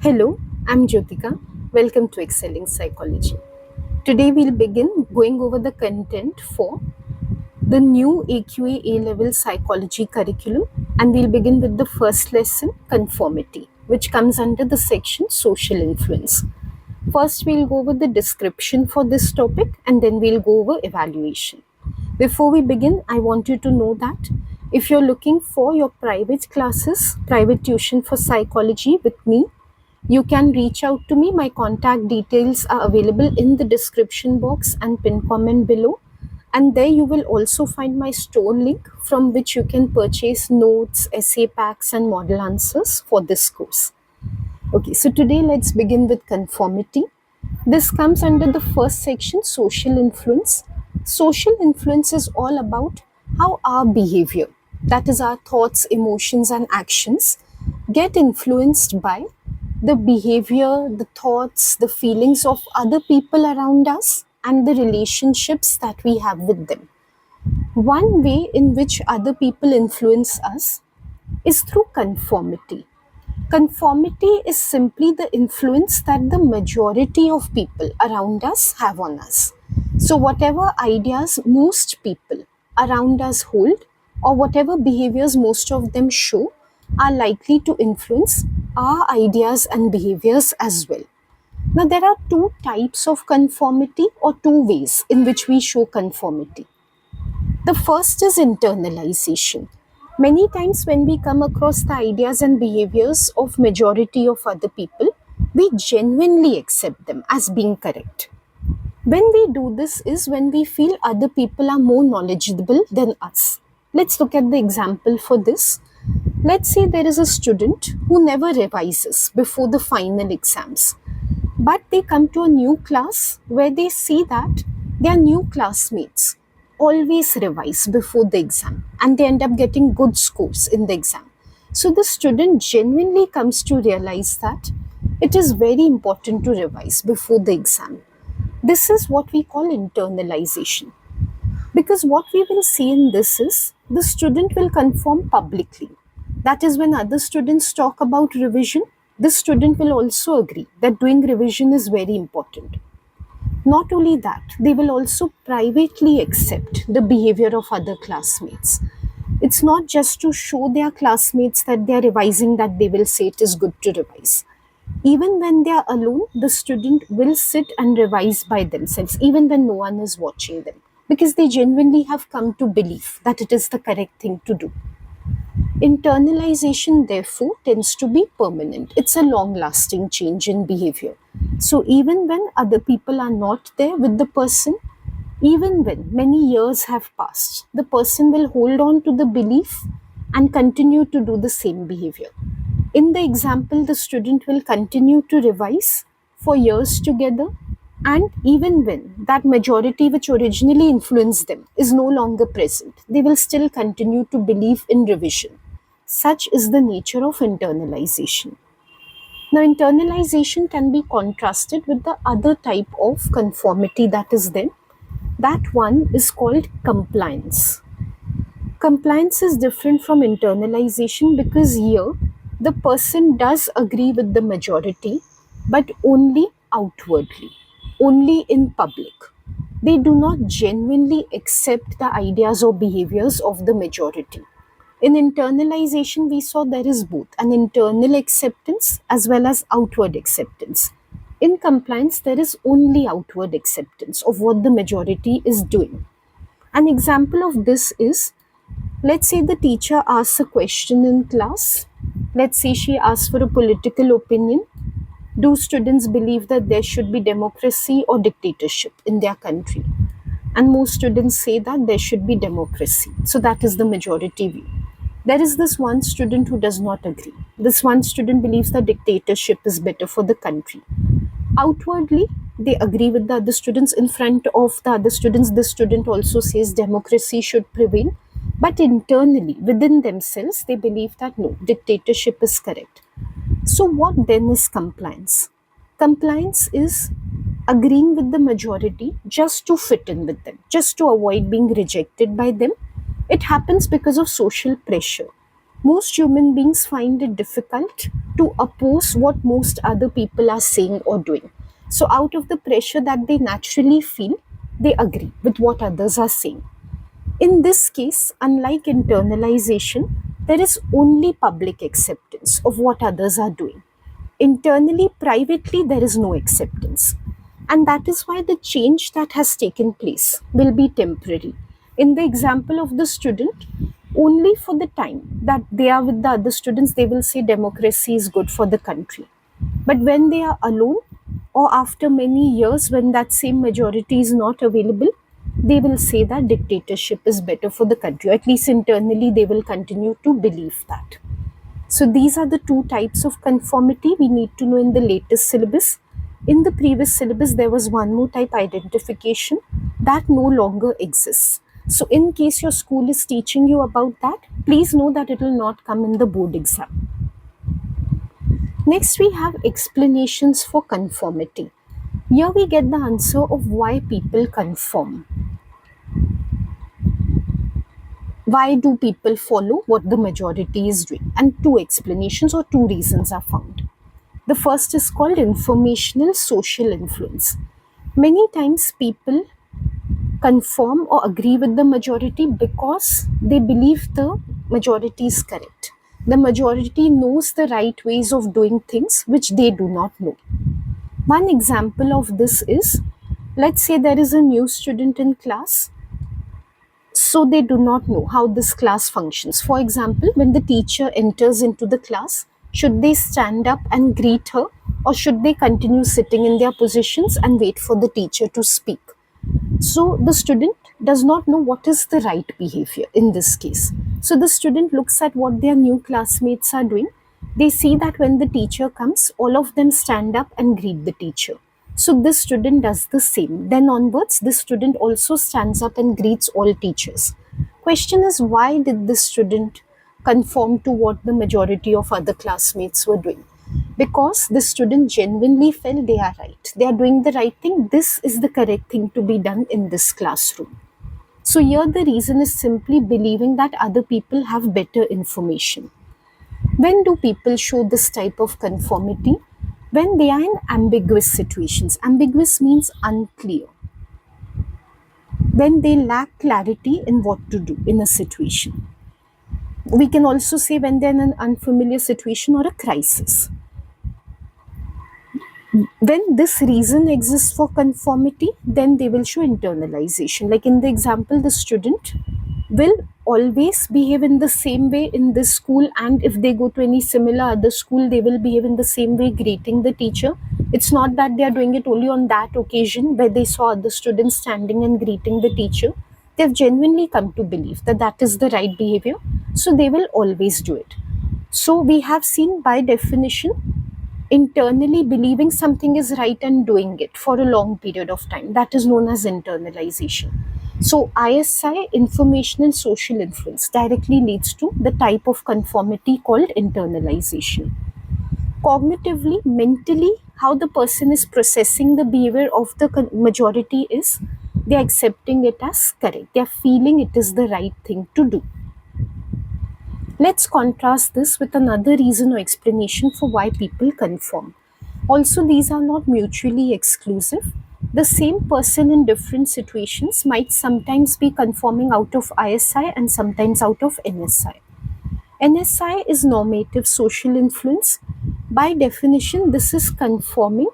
Hello, I'm Jyotika. Welcome to Excelling Psychology. Today we'll begin going over the content for the new AQA A-level psychology curriculum, and we'll begin with the first lesson, conformity, which comes under the section social influence. First, we'll go over the description for this topic and then we'll go over evaluation. Before we begin, I want you to know that if you're looking for your private classes, private tuition for psychology with me, you can reach out to me. My contact details are available in the description box and pin comment below. And there you will also find my store link from which you can purchase notes, essay packs, and model answers for this course. Okay, so today let's begin with conformity. This comes under the first section, social influence. Social influence is all about how our behavior, that is, our thoughts, emotions, and actions, get influenced by the behavior, the thoughts, the feelings of other people around us, and the relationships that we have with them. One way in which other people influence us is through conformity. Conformity is simply the influence that the majority of people around us have on us. So, whatever ideas most people around us hold, or whatever behaviors most of them show, are likely to influence our ideas and behaviors as well. Now, there are two types of conformity, or two ways in which we show conformity. The first is internalization. Many times when we come across the ideas and behaviors of majority of other people, we genuinely accept them as being correct. When we do this is when we feel other people are more knowledgeable than us. Let's look at the example for this. Let's say there is a student who never revises before the final exams, but they come to a new class where they see that their new classmates always revise before the exam and they end up getting good scores in the exam. So the student genuinely comes to realize that it is very important to revise before the exam. This is what we call internalization. Because what we will see in this is the student will conform publicly. That is, when other students talk about revision, the student will also agree that doing revision is very important. Not only that, they will also privately accept the behavior of other classmates. It's not just to show their classmates that they are revising that they will say it is good to revise. Even when they are alone, the student will sit and revise by themselves, even when no one is watching them, because they genuinely have come to believe that it is the correct thing to do. Internalization, therefore, tends to be permanent. It's a long lasting change in behavior. So, even when other people are not there with the person, even when many years have passed, the person will hold on to the belief and continue to do the same behavior. In the example, the student will continue to revise for years together, and even when that majority which originally influenced them is no longer present, they will still continue to believe in revision. Such is the nature of internalization. Now, internalization can be contrasted with the other type of conformity that is there. That one is called compliance. Compliance is different from internalization because here the person does agree with the majority, but only outwardly, only in public. They do not genuinely accept the ideas or behaviors of the majority. In internalization, we saw there is both an internal acceptance as well as outward acceptance. In compliance, there is only outward acceptance of what the majority is doing. An example of this is, let's say the teacher asks a question in class. Let's say she asks for a political opinion. Do students believe that there should be democracy or dictatorship in their country? And most students say that there should be democracy. So that is the majority view. There is this one student who does not agree. This one student believes that dictatorship is better for the country. Outwardly, they agree with the other students. In front of the other students, this student also says democracy should prevail. But internally, within themselves, they believe that no, dictatorship is correct. So, what then is compliance? Compliance is agreeing with the majority just to fit in with them, just to avoid being rejected by them. It happens because of social pressure. Most human beings find it difficult to oppose what most other people are saying or doing. So, out of the pressure that they naturally feel, they agree with what others are saying. In this case, unlike internalization, there is only public acceptance of what others are doing. Internally, privately, there is no acceptance. And that is why the change that has taken place will be temporary. In the example of the student, only for the time that they are with the other students, they will say democracy is good for the country. But when they are alone, or after many years, when that same majority is not available, they will say that dictatorship is better for the country. At least internally, they will continue to believe that. So these are the two types of conformity we need to know in the latest syllabus. In the previous syllabus, there was one more type, identification, that no longer exists. So in case your school is teaching you about that, please know that it will not come in the board exam. Next, we have explanations for conformity. Here we get the answer of why people conform. Why do people follow what the majority is doing? And two explanations or two reasons are found. The first is called informational social influence. Many times people conform or agree with the majority because they believe the majority is correct. The majority knows the right ways of doing things which they do not know. One example of this is, let's say there is a new student in class, so they do not know how this class functions. For example, when the teacher enters into the class, should they stand up and greet her, or should they continue sitting in their positions and wait for the teacher to speak? So the student does not know what is the right behavior in this case. So the student looks at what their new classmates are doing. They see that when the teacher comes, all of them stand up and greet the teacher. So this student does the same. Then onwards, this student also stands up and greets all teachers. Question is, why did this student conform to what the majority of other classmates were doing? Because the student genuinely felt they are right. They are doing the right thing. This is the correct thing to be done in this classroom. So here the reason is simply believing that other people have better information. When do people show this type of conformity? When they are in ambiguous situations. Ambiguous means unclear. When they lack clarity in what to do in a situation. We can also say when they're in an unfamiliar situation or a crisis. When this reason exists for conformity, then they will show internalization. Like in the example, the student will always behave in the same way in this school, and if they go to any similar other school, they will behave in the same way, greeting the teacher. It's not that they are doing it only on that occasion where they saw other students standing and greeting the teacher. They've genuinely come to believe that that is the right behavior, so they will always do it. So we have seen, by definition, internally believing something is right and doing it for a long period of time. That is known as internalization. So ISI, informational social influence, directly leads to the type of conformity called internalization. Cognitively, mentally, how the person is processing the behavior of the majority is, they are accepting it as correct. They are feeling it is the right thing to do. Let's contrast this with another reason or explanation for why people conform. Also, these are not mutually exclusive. The same person in different situations might sometimes be conforming out of ISI and sometimes out of NSI. NSI is normative social influence. By definition, this is conforming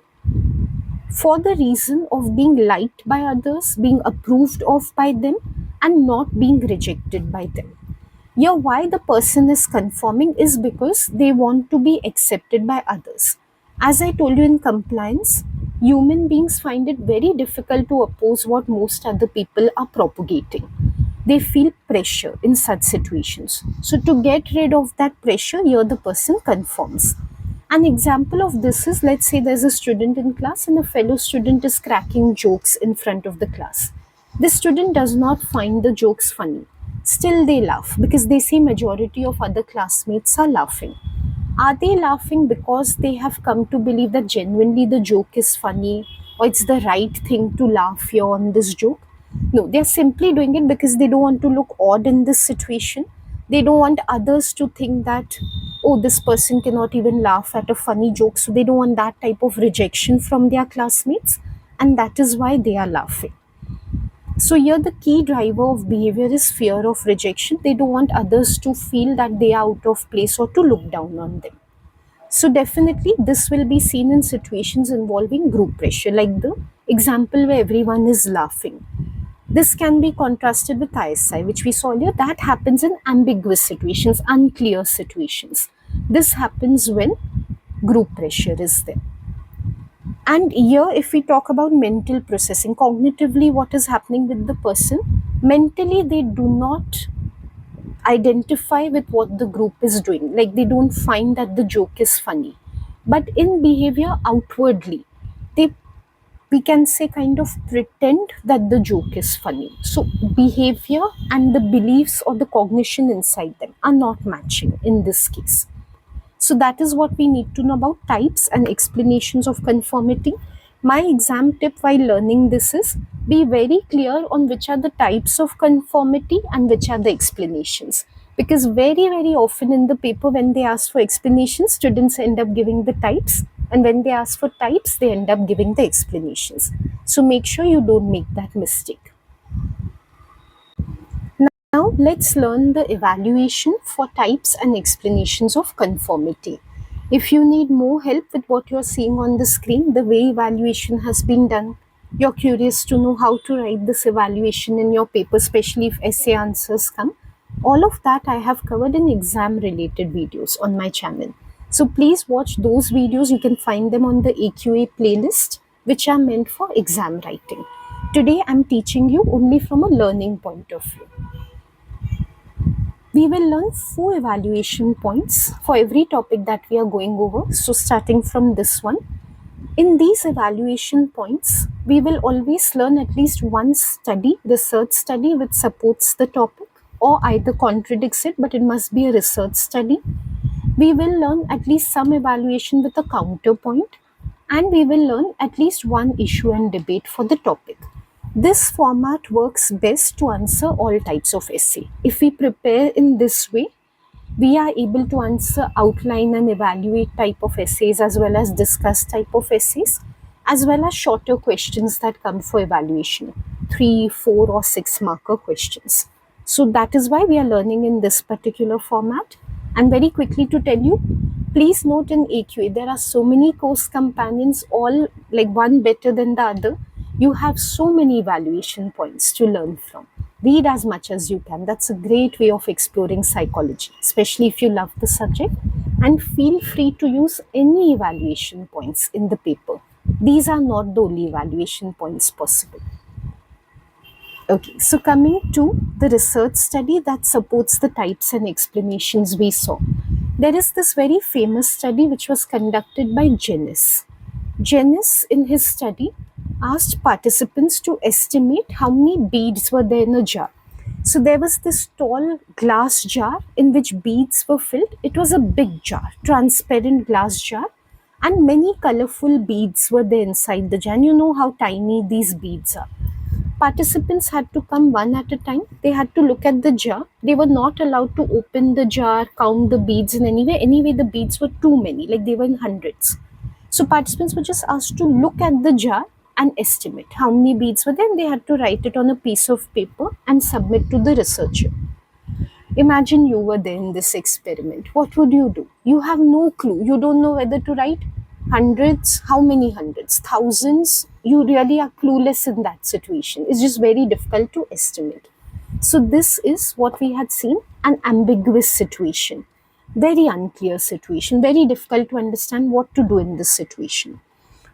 for the reason of being liked by others, being approved of by them, and not being rejected by them. Yeah, why the person is conforming is because they want to be accepted by others. As I told you, in compliance, human beings find it very difficult to oppose what most other people are propagating. They feel pressure in such situations. So to get rid of that pressure, here the person conforms. An example of this is, let's say there's a student in class and a fellow student is cracking jokes in front of the class. This student does not find the jokes funny. Still they laugh because they see majority of other classmates are laughing. Are they laughing because they have come to believe that genuinely the joke is funny, or it's the right thing to laugh here on this joke? No, they're simply doing it because they don't want to look odd in this situation. They don't want others to think that, oh, this person cannot even laugh at a funny joke. So they don't want that type of rejection from their classmates. And that is why they are laughing. So here the key driver of behavior is fear of rejection. They don't want others to feel that they are out of place or to look down on them. So definitely this will be seen in situations involving group pressure, like the example where everyone is laughing. This can be contrasted with ISI, which we saw earlier. That happens in ambiguous situations, unclear situations. This happens when group pressure is there. And here, if we talk about mental processing, cognitively, what is happening with the person, mentally, they do not identify with what the group is doing. Like they don't find that the joke is funny. But in behavior, outwardly, they, we can say, kind of pretend that the joke is funny. So behavior and the beliefs or the cognition inside them are not matching in this case. So that is what we need to know about types and explanations of conformity. My exam tip while learning this is, be very clear on which are the types of conformity and which are the explanations. Because very, very often in the paper, when they ask for explanations, students end up giving the types. And when they ask for types, they end up giving the explanations. So make sure you don't make that mistake. Now let's learn the evaluation for types and explanations of conformity. If you need more help with what you're seeing on the screen, the way evaluation has been done, you're curious to know how to write this evaluation in your paper, especially if essay answers come, all of that I have covered in exam related videos on my channel. So please watch those videos. You can find them on the AQA playlist, which are meant for exam writing. Today I'm teaching you only from a learning point of view. We will learn 4 evaluation points for every topic that we are going over. So starting from this one, in these evaluation points, we will always learn at least one study, research study which supports the topic or either contradicts it, but it must be a research study. We will learn at least some evaluation with a counterpoint, and we will learn at least one issue and debate for the topic. This format works best to answer all types of essay. If we prepare in this way, we are able to answer outline and evaluate type of essays as well as discuss type of essays, as well as shorter questions that come for evaluation, 3, 4 or 6 marker questions. So that is why we are learning in this particular format. And very quickly to tell you, please note in AQA, there are so many course companions, all like one better than the other. You have so many evaluation points to learn from. Read as much as you can. That's a great way of exploring psychology, especially if you love the subject. And feel free to use any evaluation points in the paper. These are not the only evaluation points possible. Okay, so coming to the research study that supports the types and explanations we saw. There is this very famous study which was conducted by Jennis. Jennis, in his study, asked participants to estimate how many beads were there in a jar. So there was this tall glass jar in which beads were filled. It was a big jar, transparent glass jar, and many colorful beads were there inside the jar. And you know how tiny these beads are. Participants had to come one at a time. They had to look at the jar. They were not allowed to open the jar, count the beads in any way. Anyway, the beads were too many, like they were in hundreds. So participants were just asked to look at the jar and estimate how many beads were there. And they had to write it on a piece of paper and submit to the researcher. Imagine you were there in this experiment. What would you do? You have no clue. You don't know whether to write hundreds, how many hundreds, thousands. You really are clueless in that situation. It's just very difficult to estimate. So this is what we had seen, an ambiguous situation. Very unclear situation, very difficult to understand what to do in this situation.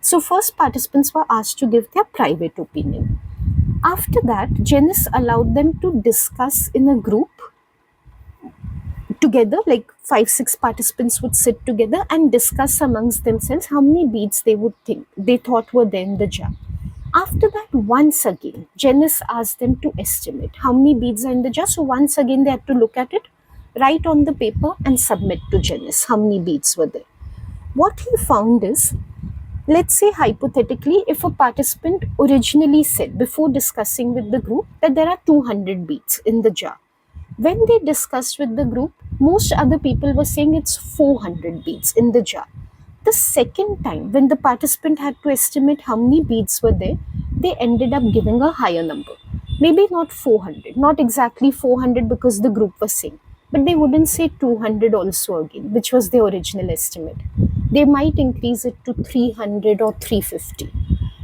So first participants were asked to give their private opinion. After that, Jennis allowed them to discuss in a group together, like 5-6 participants would sit together and discuss amongst themselves how many beads they thought were there in the jar. After that, once again, Jennis asked them to estimate how many beads are in the jar. So once again, they had to look at it, write on the paper and submit to Jennis how many beads were there. What he found is, let's say hypothetically, if a participant originally said before discussing with the group that there are 200 beads in the jar, When they discussed with the group, most other people were saying it's 400 beads in the jar. The second time, when the participant had to estimate how many beads were there, they ended up giving a higher number. Maybe not 400, not exactly 400 because the group was saying, but they wouldn't say 200 also again, which was their original estimate. They might increase it to 300 or 350.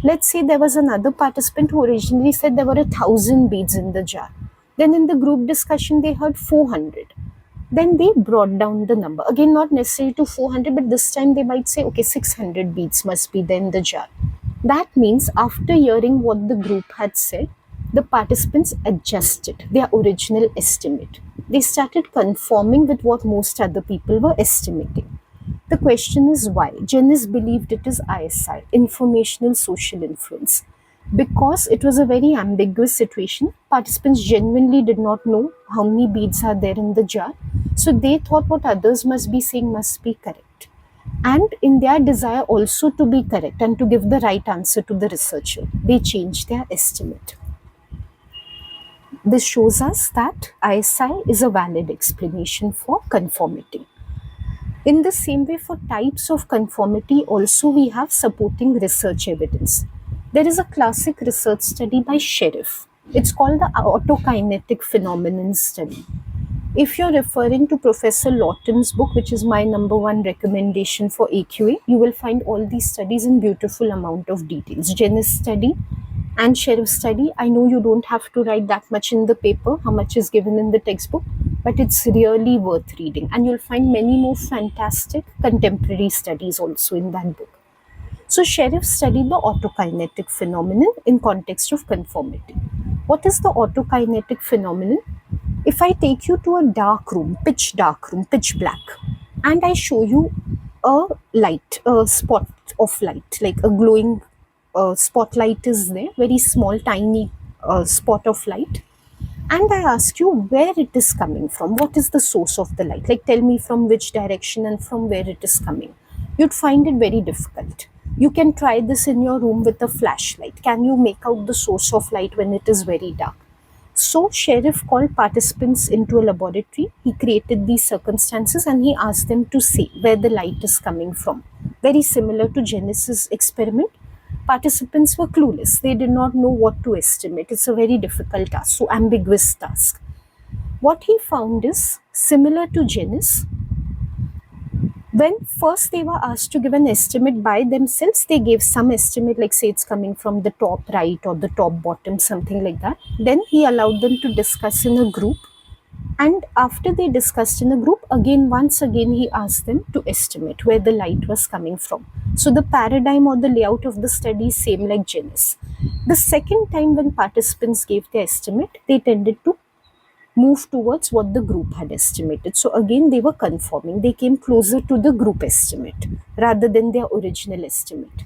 Let's say there was another participant who originally said there were 1,000 beads in the jar. Then in the group discussion, they heard 400. Then they brought down the number. Again, not necessarily to 400, but this time they might say, okay, 600 beads must be there in the jar. That means after hearing what the group had said, the participants adjusted their original estimate. They started conforming with what most other people were estimating. The question is why. Jennings believed it is ISI, informational social influence. Because it was a very ambiguous situation, participants genuinely did not know how many beads are there in the jar, so they thought what others must be saying must be correct. And in their desire also to be correct and to give the right answer to the researcher, they changed their estimate. This shows us that ISI is a valid explanation for conformity. In the same way, for types of conformity, also we have supporting research evidence. There is a classic research study by Sheriff. It's called the autokinetic phenomenon study. If you're referring to Professor Lawton's book, which is my number one recommendation for AQA, you will find all these studies in beautiful amount of details. Jennings study and Sheriff study. I know you don't have to write that much in the paper, how much is given in the textbook, but it's really worth reading. And you'll find many more fantastic contemporary studies also in that book. So Sheriff studied the autokinetic phenomenon in context of conformity. What is the autokinetic phenomenon? If I take you to a dark room, pitch black, and I show you a light, a spot of light, like a glowing spotlight is there, very small, tiny spot of light, and I ask you where it is coming from, what is the source of the light, like tell me from which direction and from where it is coming, you'd find it very difficult. You can try this in your room with a flashlight. Can you make out the source of light when it is very dark? So Sheriff called participants into a laboratory. He created these circumstances and he asked them to say where the light is coming from. Very similar to Jennings' experiment. Participants were clueless. They did not know what to estimate. It's a very difficult task, so ambiguous task. What he found is similar to Jennings. When first they were asked to give an estimate by themselves, they gave some estimate, like say it's coming from the top right or the top bottom, something like that. Then he allowed them to discuss in a group. And after they discussed in a group, once again, he asked them to estimate where the light was coming from. So the paradigm or the layout of the study is same like Jennings. The second time when participants gave their estimate, they tended to move towards what the group had estimated. So again, they were conforming. They came closer to the group estimate rather than their original estimate.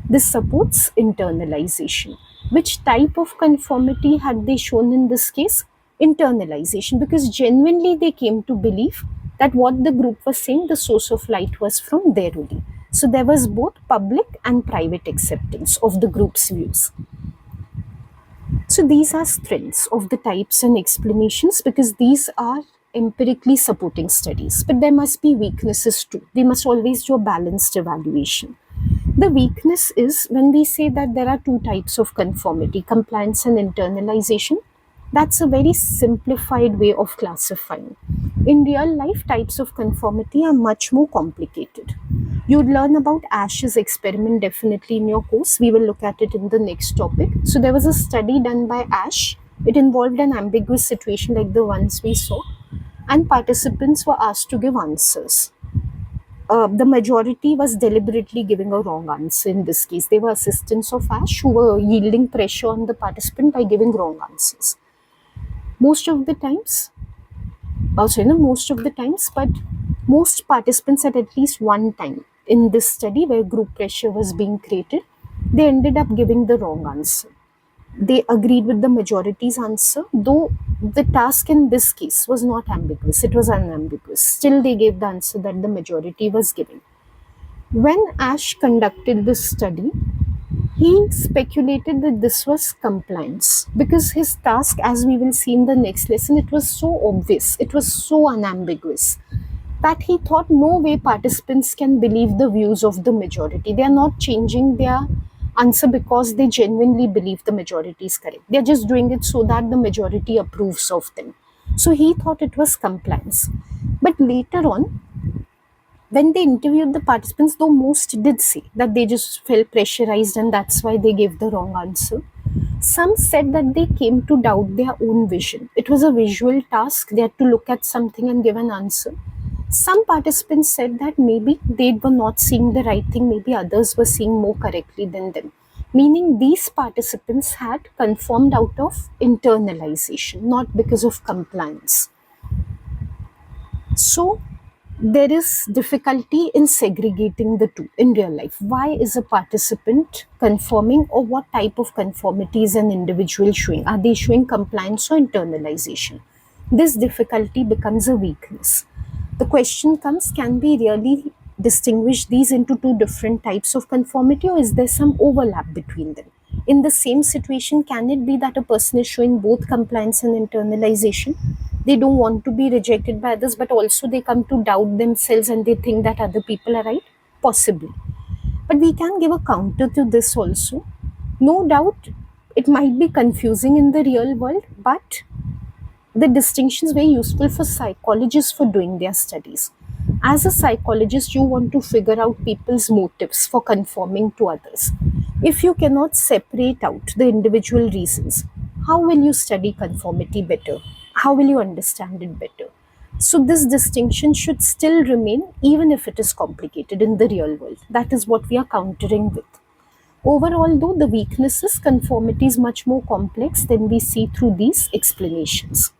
This supports internalization. Which type of conformity had they shown in this case? Internalization, because genuinely they came to believe that what the group was saying, the source of light was from there only. So there was both public and private acceptance of the group's views. So these are strengths of the types and explanations because these are empirically supporting studies. But there must be weaknesses too. We must always do a balanced evaluation. The weakness is when we say that there are two types of conformity, compliance and internalization. That's a very simplified way of classifying. In real life, types of conformity are much more complicated. You'd learn about Ash's experiment definitely in your course. We will look at it in the next topic. So there was a study done by Ash. It involved an ambiguous situation like the ones we saw, and participants were asked to give answers. The majority was deliberately giving a wrong answer in this case. They were assistants of Ash who were yielding pressure on the participant by giving wrong answers. Most of the times, but most participants at least one time in this study where group pressure was being created, they ended up giving the wrong answer. They agreed with the majority's answer, though the task in this case was not ambiguous, it was unambiguous. Still, they gave the answer that the majority was giving. When Ash conducted this study, He speculated that this was compliance because his task, as we will see in the next lesson, it was so obvious, it was so unambiguous that he thought no way participants can believe the views of the majority. They are not changing their answer because they genuinely believe the majority is correct. They are just doing it so that the majority approves of them. So he thought it was compliance. But later on, when they interviewed the participants, though most did say that they just felt pressurized and that's why they gave the wrong answer. Some said that they came to doubt their own vision. It was a visual task, they had to look at something and give an answer. Some participants said that maybe they were not seeing the right thing, maybe others were seeing more correctly than them. Meaning these participants had conformed out of internalization, not because of compliance. So there is difficulty in segregating the two in real life. Why is a participant conforming, or what type of conformity is an individual showing? Are they showing compliance or internalization? This difficulty becomes a weakness. The question comes, can we really distinguish these into two different types of conformity, or is there some overlap between them? In the same situation, can it be that a person is showing both compliance and internalization? They don't want to be rejected by others, but also they come to doubt themselves and they think that other people are right? Possibly. But we can give a counter to this also. No doubt it might be confusing in the real world, but the distinction is very useful for psychologists for doing their studies. As a psychologist, you want to figure out people's motives for conforming to others. If you cannot separate out the individual reasons, how will you study conformity better? How will you understand it better? So, this distinction should still remain even if it is complicated in the real world. That is what we are countering with. Overall, though, the weaknesses, conformity is much more complex than we see through these explanations.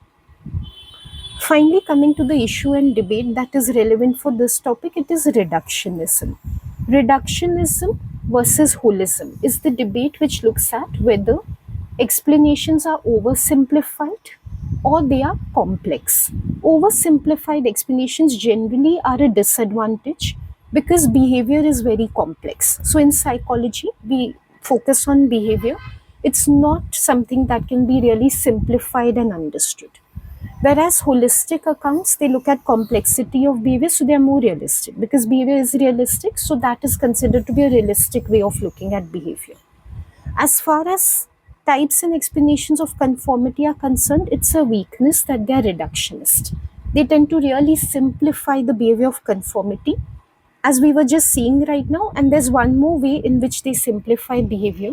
Finally, coming to the issue and debate that is relevant for this topic, it is reductionism. Reductionism versus holism is the debate which looks at whether explanations are oversimplified or they are complex. Oversimplified explanations generally are a disadvantage because behavior is very complex. So, in psychology, we focus on behavior. It's not something that can be really simplified and understood. Whereas holistic accounts, they look at complexity of behavior, so they are more realistic because behavior is realistic, so that is considered to be a realistic way of looking at behavior. As far as types and explanations of conformity are concerned, it's a weakness that they are reductionist. They tend to really simplify the behavior of conformity, as we were just seeing right now, and there's one more way in which they simplify behavior.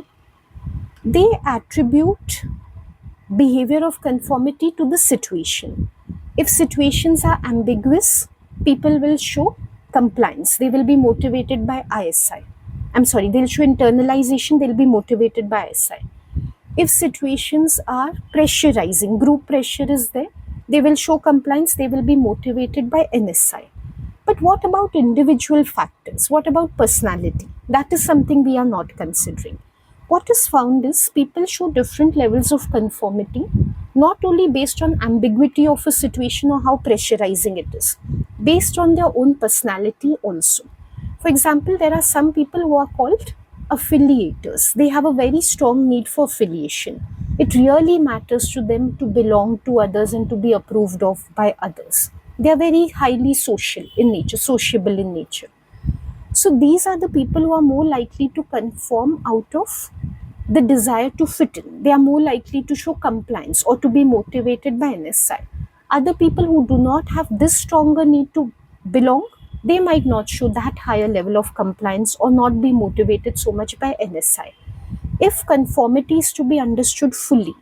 They attribute behavior of conformity to the situation. If situations are ambiguous, people will show compliance. They will be motivated by ISI. I'm sorry, they'll show internalization, they'll be motivated by ISI. If situations are pressurizing, group pressure is there, they will show compliance, they will be motivated by NSI. But what about individual factors? What about personality? That is something we are not considering. What is found is people show different levels of conformity, not only based on ambiguity of a situation or how pressurizing it is, based on their own personality also. For example, there are some people who are called affiliators. They have a very strong need for affiliation. It really matters to them to belong to others and to be approved of by others. They are very highly social in nature, sociable in nature. So these are the people who are more likely to conform out of the desire to fit in. They are more likely to show compliance or to be motivated by NSI. Other people who do not have this stronger need to belong, they might not show that higher level of compliance or not be motivated so much by NSI. If conformity is to be understood fully,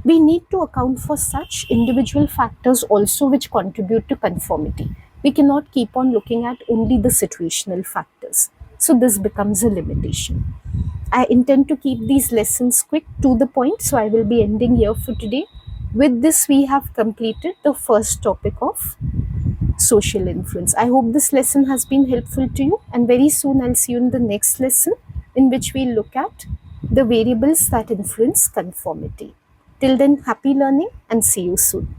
we need to account for such individual factors also which contribute to conformity. We cannot keep on looking at only the situational factors. So this becomes a limitation. I intend to keep these lessons quick to the point, so I will be ending here for today. With this, we have completed the first topic of social influence. I hope this lesson has been helpful to you, and very soon I'll see you in the next lesson in which we look at the variables that influence conformity. Till then, happy learning and see you soon.